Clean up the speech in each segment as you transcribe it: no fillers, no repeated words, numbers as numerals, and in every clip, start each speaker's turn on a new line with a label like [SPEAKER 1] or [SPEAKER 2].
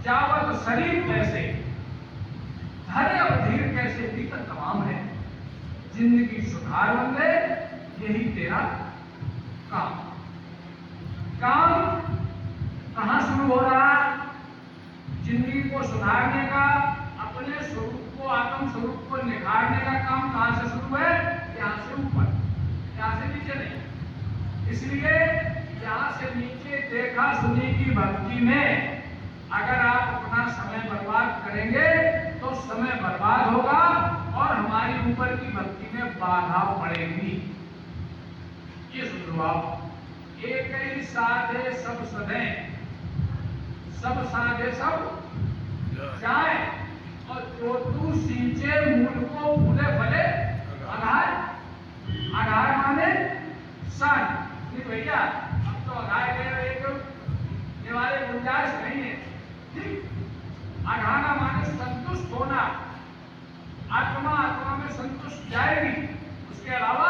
[SPEAKER 1] जावत शरीर कैसे, धरे अवधीर कैसे भीतर तमाम है। जिंदगी सुधार बंदे, यही तेरा काम। काम कहाँ शुरू हो रहा? जिंदगी को सुधारने का, अपने स्वरूप को, आत्म स्वरूप को निखारने का काम कहाँ से शुरू है? यहाँ से ऊपर, यहाँ से नीचे नहीं। इसलिए यहाँ से नीचे देखा सुनी की भक्ति में अगर आप अपना समय बर्बाद करेंगे तो समय बर्बाद होगा और हमारी ऊपर की भक्ति में बाधा पड़ेगी। ये सुन लो आप, एक ही साधे सब सधे, सब साधे सब जाए, और जो तू सींचे मूल को फूले फले आधार। आधार माने सन नहीं भैया, अब तो आधार के एक निवारे गुंजाइश नहीं है। ठीक, आधाना माने संतुष्ट होना, आत्मा आत्मा में संतुष्ट जाएगी, उसके अलावा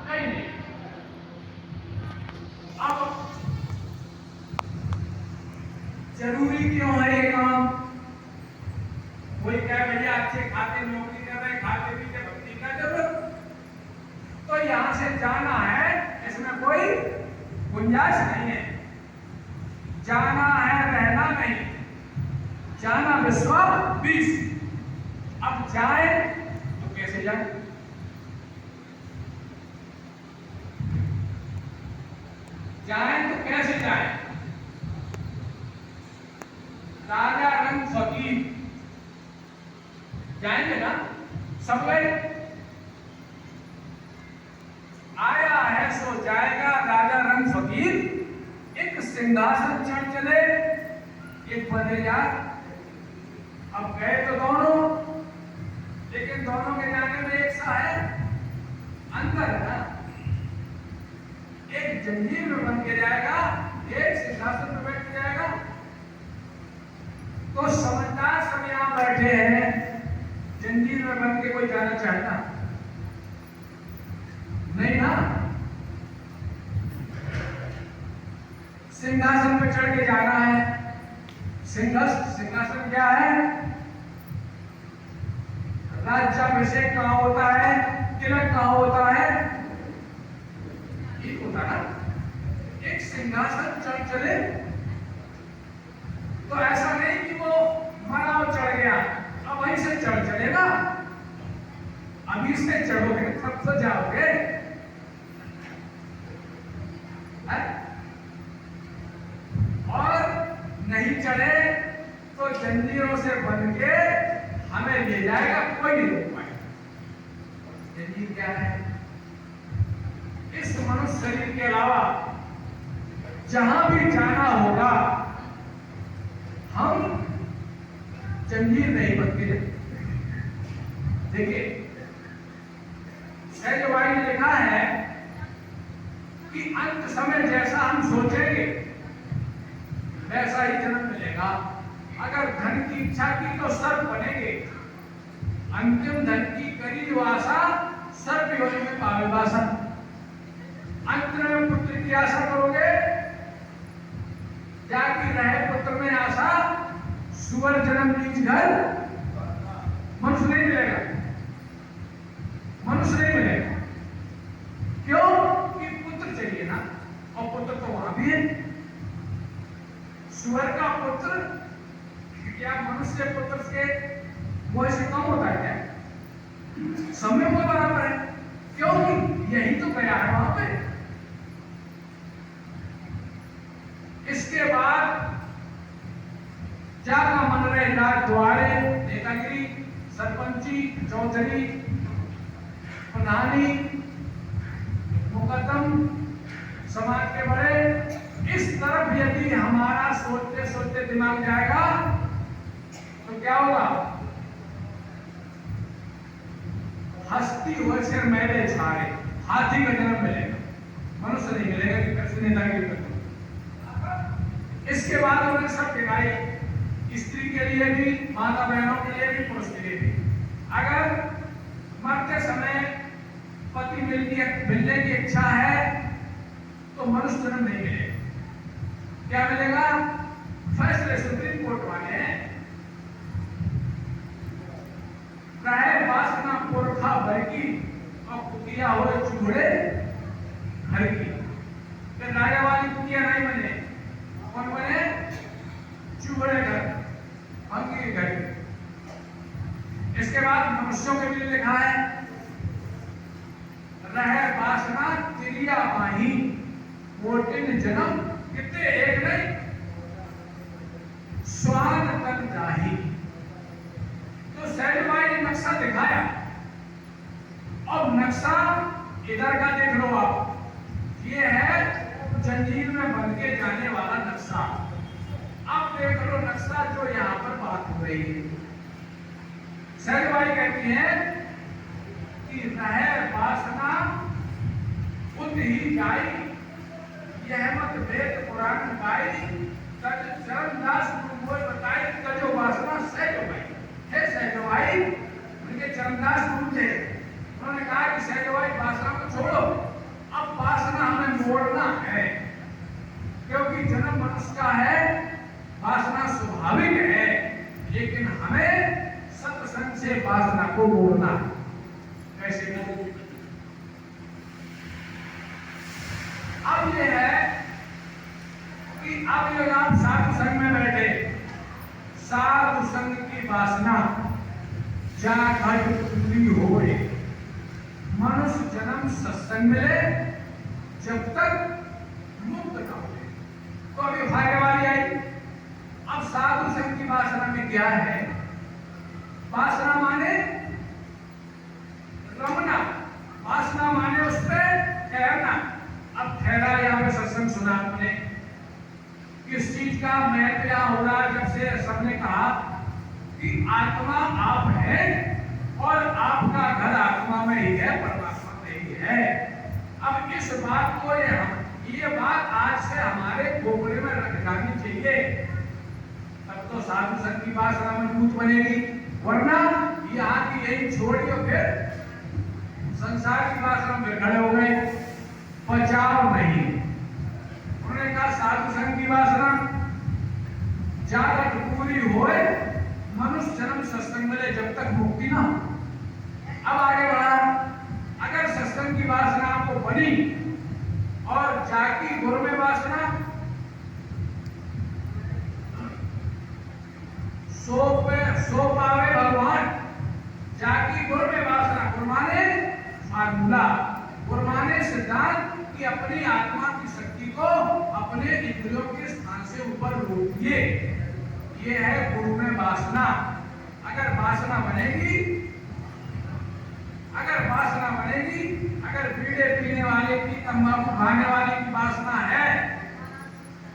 [SPEAKER 1] कहीं नहीं। अब जरूरी क्यों है ये काम? कोई कहे भैया अच्छे खाते नौकरी कर रहे, खाते पीते भक्ति का जरूरत, तो यहां से जाना है, इसमें कोई गुंजाइश नहीं है। जाना है, रहना नहीं। जाना विश्व 20। अब जाए तो कैसे जाए? जाए तो कैसे जाए? राजा रंग फकीर जाएंगे ना सब गए? आया है सो जाएगा राजा रंग फकीर, एक सिंहासन चढ़ चले एक बने जा। अब गए तो दोनों, लेकिन दोनों के जाने में एक सा है अंतर है ना। एक जंजीर में बन के जाएगा, एक सिंहासन में बैठ जाएगा। तो समझदार सब यहां बैठे हैं, जंजीर में बन के कोई जाना चाहता नहीं ना। सिंहासन पे चढ़ के जाना है। सिंहासन क्या है? राज्याभिषेक कहाँ होता है? तिलक कहाँ होता है? एक होता ना, एक सिंहासन चढ़ चले तो ऐसा नहीं कि वो मनाव चढ़ गया, अब वहीं से चढ़ चलेगा। अभी से चढ़ोगे तब तो जाओगे। और नहीं चढ़े तो जंजीरों से बंध के हमें ले जाएगा, कोई नहीं रोक पाएगा। जंजीर क्या है? इस मनुष्य शरीर के अलावा जहां भी जाना होगा हम जंजीर नहीं बनते। देखिए सहजवाई ने लिखा है कि अंत समय जैसा हम सोचेंगे वैसा ही जन्म मिलेगा। अगर धन की इच्छा की तो सर्प बनेंगे, अंतिम धन की करी जो आशा सर्प योनि में पावे वासा। अंत में पुत्र की आशा करोगे, जाकी रहे पुत्र में आशा, सुअर जन्म नीच घर मनुष्य नहीं मिलेगा, मनुष्य नहीं मिलेगा। क्यों? कि पुत्र चाहिए ना, और पुत्र तो वहां भी है। सुअर का पुत्र क्या मनुष्य पुत्र के मोह से कम होता है क्या? समय वो बराबर है। क्योंकि यही तो गया है वहां पे। इसके बाद जाका मन रहे राज द्वारे, नेतागिरी, सरपंची, चौधरी, प्रधानी, मुकदम, समाज के बड़े। इस तरफ यदि हमारा सोचते सोचते दिमाग जाएगा तो क्या होगा? हस्ती हुए सिर मैले छाए, हाथी का जन्म मिलेगा, मनुष्य नहीं मिलेगा कि कैसे नेतागिरी करते। इसके बाद उन्होंने सब दिखाई, स्त्री के लिए भी, माता बहनों के लिए भी, पुरुष के लिए भी। अगर मरते समय पति मिलने की इच्छा है तो मनुष्य जन्म नहीं मिलेगा। क्या मिलेगा? फैसले सुप्रीम कोर्ट वाले हैं मनुष्यों के लिए लिखा है, रहे वासना तिरिया माही, मोटिन जन्म कितने एक नहीं, स्वान तन जाही। तो सैड भाई ने नक्शा दिखाया। अब नक्शा इधर का देख लो आप, ये है जंजीर में बन के जाने वाला नक्शा। अब देख लो नक्शा जो यहाँ पर बात हो रही है। सैड भाई कहती है कि रहे वासना उत ही जाई, यह मत वेद पुराण गाई, तज चरणदास गुरु बताई, तजो वासना सैजो भाई। हे सैजो भाई, उनके चरणदास गुरु थे, उन्होंने कहा कि सैजो भाई वासना को छोड़ो, अब वासना हमें मोड़ना है, क्योंकि जन्म मनुष्य का है, वासना स्वाभाविक है, लेकिन हमें सत्संग से वासना को मोड़ना है। कैसे मोड़ो? अब ये है कि अब ये आप साधु संग में बैठे, साधु संग की वासना जा घट पूरी होए, मनुष्य जन्म सत्संग मिले जब तक मुक्त ना हो। तो अभी फायदे वाली आई। अब साधु संग की वासना में क्या है? वासना माने रमना, वासना माने उस पर ठहरना। अब ठहरा यहाँ पे सत्संग सुना आपने, किस चीज का महत्व क्या हो रहा है? जब से सबने कहा कि आत्मा आप है और आपका घर आत्मा में ही है, परमात्मा में ही है। अब इस बात को ये बात आज से हमारे खोपड़े में रख जानी चाहिए, तब तो साधु संग की वासना मजबूत बनेगी। वरना यहाँ की यही छोड़िए, फिर संसार की वासना में खड़े हो गए, बचाव नहीं। उन्होंने कहा साधु संग की वासना जागत पूरी होए, मनुष्य जन्म सत्संग मिले जब तक मुक्ति ना हो। अब आगे बढ़ा, अगर सत्संग की वासना आपको बनी और जाकी गुरु में वासना, सो पावे भगवान। जाकी गुरु में वासना, गुरमाने फार्मूला, गुरमाने सिद्धांत कि अपनी आत्मा की शक्ति को अपने इंद्रियों के स्थान से ऊपर रोकिए, ये है गुरु में वासना। अगर वासना बनेगी, अगर बीड़े पीने वाले की, तंबाकू खाने वाले की वासना है,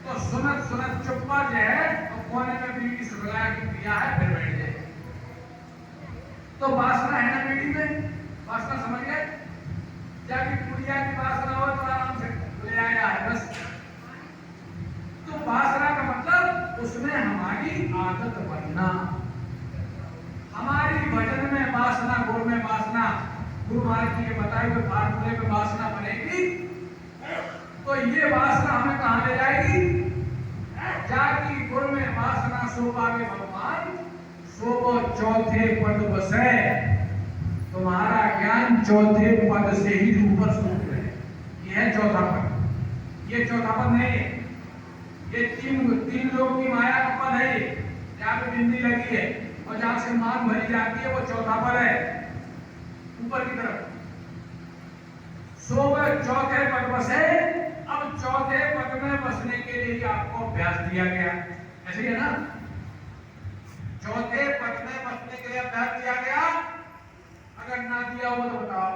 [SPEAKER 1] तो सुनत चुप्पा जो है तो कोने में बीड़ी सुलगा के पिया है, फिर बैठ जाए। तो वासना है ना बीड़ी में, वासना समझ गए? जाके पुड़िया की वासना हो तो आराम से ले आया है बस। तो वासना का मतलब उसमें हमारी आदत बनना, हमारी भजन में वासना, गुरु में वासना, गुरु महाराज जी के बताए हुए फार्मूले में वासना बनेगी, तो ये वासना हमें कहां ले जाएगी? जाकी गुरु में वासना सो पावे भगवान, सो चौथे पद बसे। तुम्हारा ज्ञान चौथे पद से ही ऊपर सूत्र है। यह है चौथा पद। ये चौथा पद नहीं है, ये तीन लोग की माया का पद है। जहाँ पे बिंदी लगी है और जहां से मान भरी जाती है, वो चौथा पद है ऊपर की तरफ। सो चौथे पद बसे। अब चौथे पद में बसने के लिए आपको अभ्यास दिया गया, ऐसे ही है ना? चौथे पद में बसने के लिए अभ्यास दिया गया। अगर ना दिया हो तो बताओ।